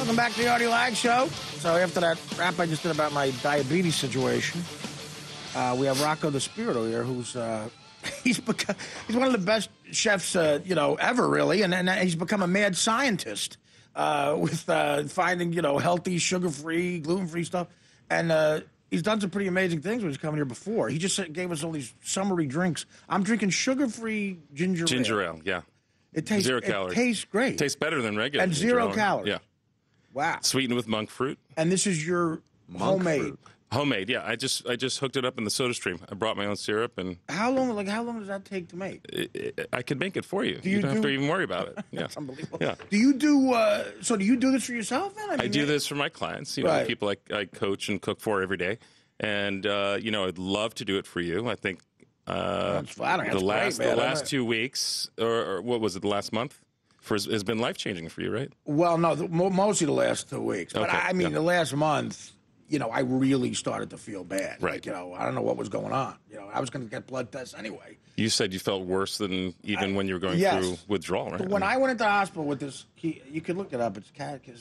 Welcome back to the Artie Lange Show. So after that rap I just did about my diabetes situation, we have Rocco DiSpirito here, who's he's one of the best chefs ever, really, and he's become a mad scientist with finding healthy, sugar-free, gluten-free stuff, and he's done some pretty amazing things when he's come here before. He just gave us all these summery drinks. I'm drinking sugar-free ginger ale. Yeah. It tastes 0 calories. It tastes great. Tastes better than regular. And 0 calories. Yeah. Wow. Sweetened with monk fruit. And this is your homemade. Homemade, yeah. I just hooked it up in the soda stream. I brought my own syrup, and how long does that take to make? I can make it for you. You don't have to even worry about it. Yeah. That's unbelievable. Yeah. Do you do this for yourself then? I do this for my clients. The people I coach and cook for every day, and I'd love to do it for you. I think the last 2 weeks, or what was it, the last month, has been life-changing for you, right? Well, no, mostly the last 2 weeks. But okay, the last month, I really started to feel bad. Right. Like, I don't know what was going on. I was going to get blood tests anyway. You said you felt worse than even when you were going through withdrawal, right? When I went into the hospital with this, you could look it up. It's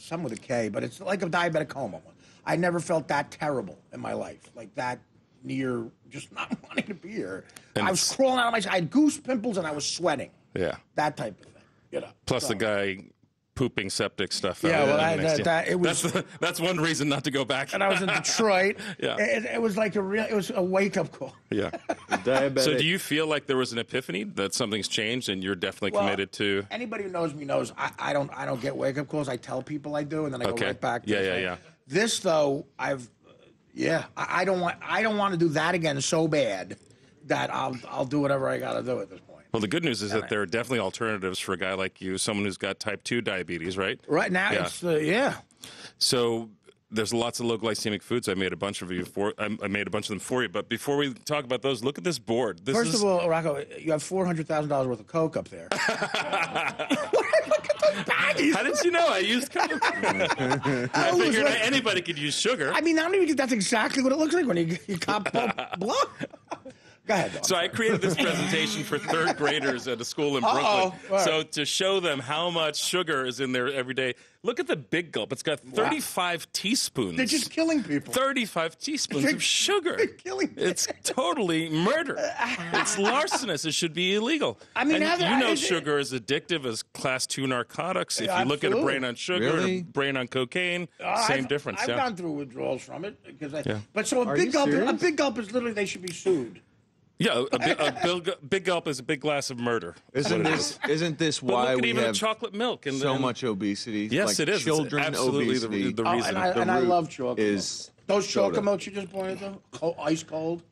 something with a K, but it's like a diabetic coma. I never felt that terrible in my life, like that near just not wanting to be here. And I was crawling out of I had goose pimples and I was sweating. Yeah. That type of thing. Plus the guy pooping septic stuff. Yeah, well, that's one reason not to go back. And I was in Detroit. Yeah. It was like it was a wake-up call. Yeah. So do you feel like there was an epiphany that something's changed and you're definitely committed to? Anybody who knows me knows I don't get wake-up calls. I tell people I do, and then I go right back to Yeah. This though, I don't want to do that again so bad that I'll do whatever I got to do at this point. Well, the good news is that there are definitely alternatives for a guy like you, someone who's got type 2 diabetes, right? Right now, it's So there's lots of low glycemic foods. I made a bunch of them for you. But before we talk about those, look at this board. First of all, Rocco, you have $400,000 worth of Coke up there. How did you know I used Coke? I figured anybody could use sugar. I don't even think that's exactly what it looks like when you cop blood. Go ahead. So I created this presentation for third graders at a school in Brooklyn. Right. So to show them how much sugar is in there every day, look at the big gulp. It's got 35 teaspoons. They're just killing people. 35 teaspoons of sugar. They're killing people. It's totally murder. It's larcenous. It should be illegal. Sugar is addictive as class 2 narcotics. If you look at a brain on sugar and a brain on cocaine, same difference. I've gone through withdrawals from it. But so a big gulp is literally they should be sued. Yeah, a big gulp is a big glass of murder. Isn't this why we have chocolate milk and so much obesity? Yes, it is. Children absolutely obesity. The reason. I love chocolate milk. Those chocolate milks you just pointed to, ice cold.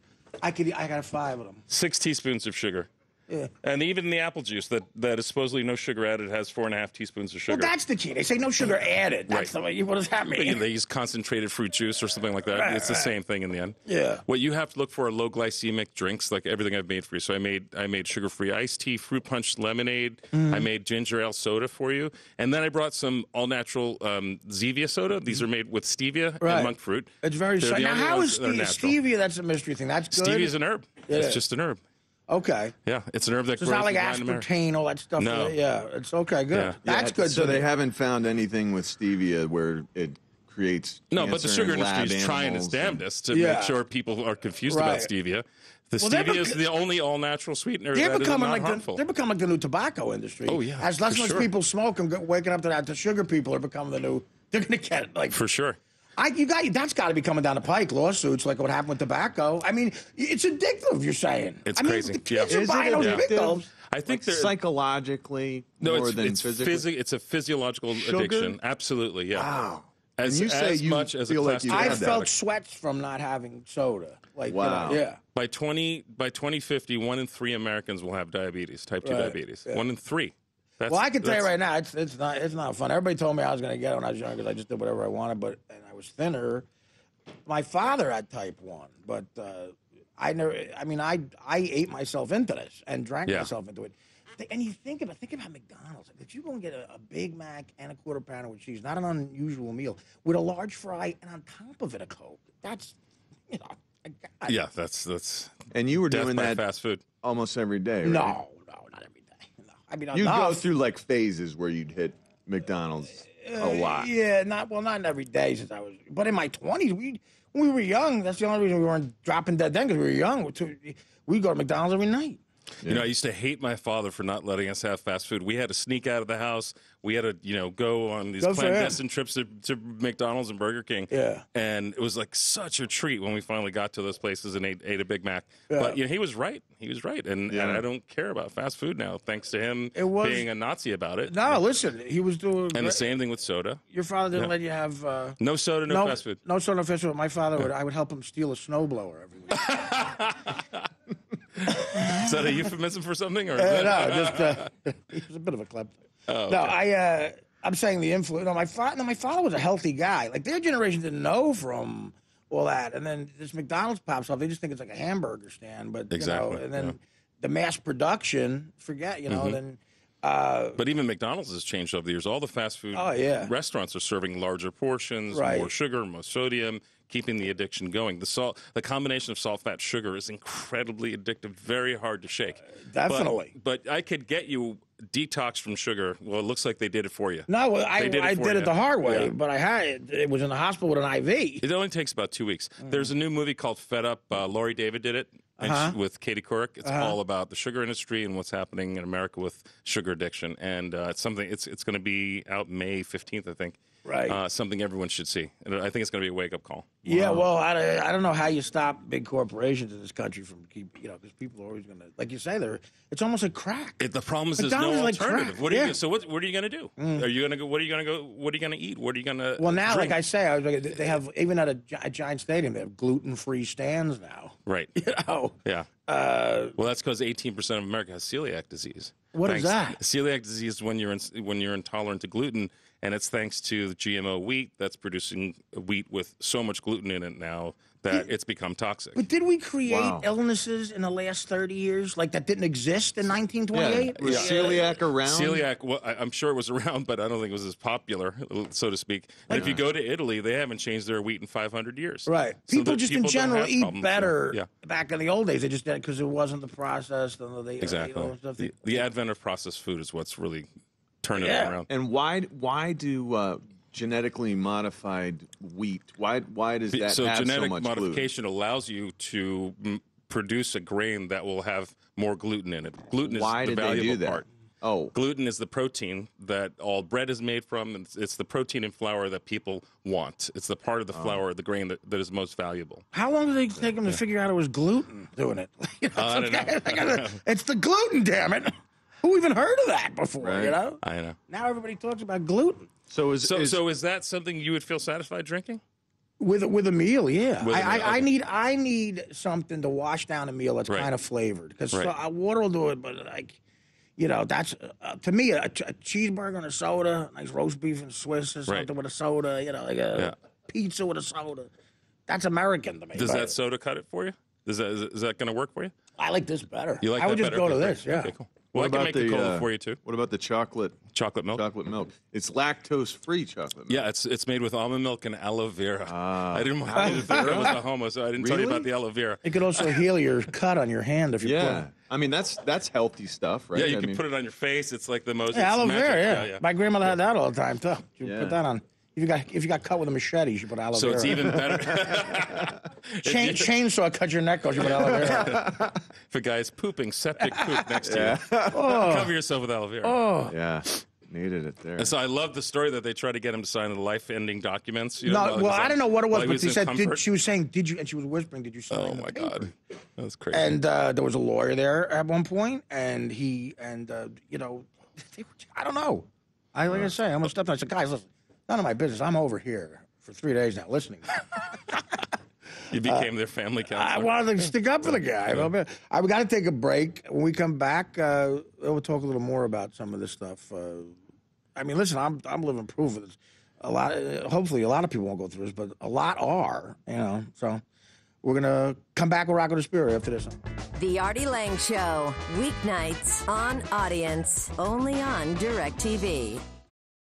I got 5 of them. 6 teaspoons of sugar. Yeah. And even the apple juice that is supposedly no sugar added has 4.5 teaspoons of sugar. Well, that's the key. They say no sugar added. That's the way. What does that mean? They use concentrated fruit juice or something like that. It's the same thing in the end. Yeah. What you have to look for are low glycemic drinks, like everything I've made for you. So I made sugar-free iced tea, fruit punch lemonade. I made ginger ale soda for you, and then I brought some all-natural Zevia soda. These are made with stevia and monk fruit. It's very sweet. Now, how is stevia? That's a mystery thing. That's good. Stevia is an herb. It's just an herb. Okay. Yeah, it's an herb that grows. It's not like aspartame, all that stuff. No. Yeah, it's okay. Good. Yeah. That's good. So they haven't found anything with stevia where it creates but the sugar industry is trying its damnedest to make sure people are confused about stevia. Stevia is the only all-natural sweetener that is not harmful. They're becoming like the new tobacco industry. Oh, yeah. As less and less people smoke and waking up to that, the sugar people are becoming the new. They're going to get like for sure. That's got to be coming down the pike. Lawsuits like what happened with tobacco. It's addictive. You're saying it's crazy. The kids are buying those big gulps. I think psychologically more than physically. It's a physiological addiction. Absolutely, yeah. Wow. As much as feel like I felt sweats from not having soda. Like wow. Yeah. By 2050, 1 in 3 Americans will have diabetes, type 2 diabetes. Yeah. 1 in 3. I can tell you right now, it's not fun. Everybody told me I was going to get it when I was young because I just did whatever I wanted, and I was thinner. My father had type 1, but I ate myself into this and drank myself into it. And you think about McDonald's. If you go and get a Big Mac and a quarter pounder with cheese, not an unusual meal, with a large fry and on top of it a Coke, that's, Yeah, that's. And you were doing that fast food almost every day, right? No, not every day. No. You'd go through like phases where you'd hit McDonald's a lot. Yeah, not every day since I was, but in my 20s, when we were young, that's the only reason we weren't dropping dead then, because we were young. We'd go to McDonald's every night. Yeah. You know, I used to hate my father for not letting us have fast food. We had to sneak out of the house. We had to, go on these clandestine trips to McDonald's and Burger King. Yeah. And it was like such a treat when we finally got to those places and ate a Big Mac. Yeah. But, he was right. He was right. And I don't care about fast food now, thanks to him being a Nazi about it. No, listen, he was doing... And the same thing with soda. Your father didn't let you have... no soda, no fast food. No soda, no fast food. My father, I would help him steal a snowblower every week. Is that a euphemism for something? Or no, just he was a bit of a klepto. Oh, okay. No, I'm saying the influence. No, my father was a healthy guy. Like their generation didn't know from all that, and then this McDonald's pops up. They just think it's like a hamburger stand, but exactly. And then the mass production. Forget, then. But even McDonald's has changed over the years. All the fast food restaurants are serving larger portions, more sugar, more sodium, keeping the addiction going. The combination of salt, fat, sugar is incredibly addictive, very hard to shake. Definitely. But I could get you detox from sugar. Well, it looks like they did it for you. No, I did it the hard way, but it was in the hospital with an IV. It only takes about 2 weeks. There's a new movie called Fed Up. Lori David did it. With Katie Couric. It's all about the sugar industry and what's happening in America with sugar addiction. And it's something. It's going to be out May 15th, I think. Right. Something everyone should see. And I think it's going to be a wake-up call. Yeah, well, I don't know how you stop big corporations in this country from because people are always going to, like you say, it's almost like crack. The problem is there's no alternative. What are you going to do? Are you going to go? What are you going to go? What are you going to eat? What are you going to? Well, now, drink? like I say, they have even at a giant stadium, they have gluten-free stands now. Right. Yeah. Well, that's because 18% of America has celiac disease. What is that? Celiac disease is when you're intolerant to gluten, and it's thanks to the GMO wheat that's producing wheat with so much gluten in it now that it's become toxic. But did we create illnesses in the last 30 years like that didn't exist in 1928? Was celiac around? Celiac, well, I'm sure it was around, but I don't think it was as popular, so to speak. And if you go to Italy, they haven't changed their wheat in 500 years. Right. So people just in general eat better Yeah. back in the old days. They just did it because it wasn't the processed. Exactly. The advent of processed food is what's really turning it around. And why do genetically modified wheat? Why does that have so much genetic modification allows you to produce a grain that will have more gluten in it. Gluten is the valuable part. Oh, gluten is the protein that all bread is made from. And it's the protein in flour that people want. It's the part of the flour, the grain that is most valuable. How long did it take them to figure out it was gluten doing it? I don't know. It's the gluten, damn it. Who even heard of that before? Right. I know. Now everybody talks about gluten. So is that something you would feel satisfied drinking? With a meal, yeah. I need something to wash down a meal that's kind of flavored because water will do it, but that's to me a cheeseburger and a soda, nice roast beef and Swiss or something with a soda, like a pizza with a soda. That's American to me. Does that soda cut it for you? Is that going to work for you? I like this better. You like I would that just better? go to this, yeah. Okay, cool. Well, I can make the cola for you too. What about the chocolate milk? Chocolate milk. It's lactose-free chocolate milk. Yeah, it's made with almond milk and aloe vera. I didn't want you to think I was a homo, so I didn't tell you about the aloe vera. It could also heal your cut on your hand if you put it. I mean, that's healthy stuff, right? Yeah, you can put it on your face. It's like the most aloe vera, yeah. My grandmother had that all the time, too. She would put that on. If you got cut with a machete, you should put aloe vera. So it's even better. Chainsaw cut your neck off, you put aloe vera. If a guy's pooping septic poop next to you, cover yourself with aloe vera. Oh. Yeah. Needed it there. And so I love the story that they try to get him to sign the life-ending documents. I don't know what it was, but she said, she was saying, did you, and she was whispering, did you sign Oh, my God. That was crazy. And there was a lawyer there at one point, and I don't know. Like I say, I'm going to step down. I said, guys, listen. None of my business. I'm over here for 3 days now listening. You became their family counselor. I wanted to stick up for the guy. We got to take a break. When we come back, we'll talk a little more about some of this stuff. I mean, listen, I'm living proof of this. Hopefully, a lot of people won't go through this, but a lot are. So we're gonna come back with Rocco DiSpirito after this. The Artie Lange Show, weeknights on Audience, only on DirecTV.